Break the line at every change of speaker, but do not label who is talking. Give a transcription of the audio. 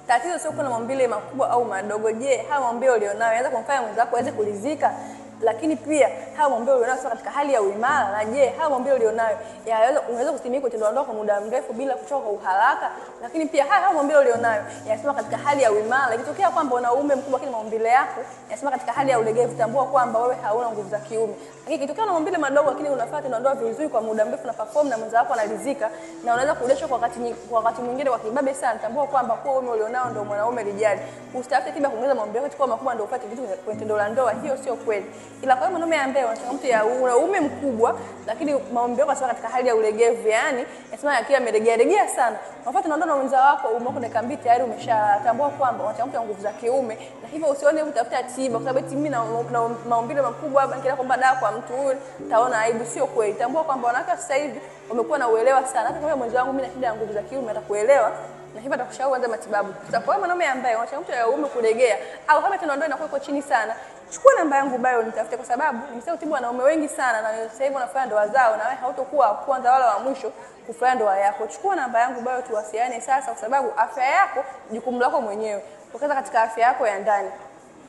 Tatizo sio kuna maumbile makubwa au madogo. Je, haya maumbile ulionayo yanaweza kumfanya mwenzako aweze kulizika? Lakini pia haya maumbile ulionayo sio katika hali ya uimara. Na je, haya maumbile ulionayo unaweza kusimamia kwa tendo la ndoa kwa muda mrefu bila kuchoka kwa uharaka? Lakini pia haya maumbile ulionayo yanasema katika hali ya uimara. Ikitokea kwamba una uume mkubwa lakini maumbile yako yanasema katika hali ya ulegevu, tambua kwamba wewe hauna nguvu za kiume. Lakini ikitokea una maumbile madogo lakini unafanya tendo la ndoa vizuri kwa muda mrefu na perform na mwenzako analizika na unaweza kurudishwa kwa wakati mwingine kwa kibabe sana, tambua kwamba kwa uume ulionao ndio mwanaume lijali. Usitafute tiba kuongeza maumbile yako kwa makubwa ndio upate vitu kwenye tendo la ndoa, hiyo sio kweli. Ila kwa mwanaume ambaye ana changamoto ya uume mkubwa lakini maumbile yako yako katika hali ya ulegevu, yani nasema yakiwa amelegea sana, unafuata tendo na mwenza wako umeko dakika 2 tayari umeshatambua kwamba una changamoto ya nguvu za kiume. Na hivyo usione utafuta tiba kwa sababu eti mimi na maumbile makubwa hapa nikienda kwamba dawa kwa mtu huyu taona aibu, sio kweli. Tambua kwamba wanawake sasa hivi wamekuwa na uelewa sana. Hata kama mwenza wangu mimi na shida ya nguvu za kiume atakuelewa na hivyo atakushauri anza matibabu. Sasa kwa mwanaume ambaye ana changamoto ya uume kulegea au kama tendo ndoa inakuwa iko chini sana, chukua namba yangu bio nitafute, kwa sababu nimesema utibu wanaume wengi sana na sasa hivi wanafanya ndoa zao na wewe hautakuwa kwanza wala wa mwisho kufanya ndoa yako. Chukua namba yangu bio tuwasiliane sasa, kwa sababu afya yako jukumu lako mwenyewe. Wekeza katika afya yako ya ndani.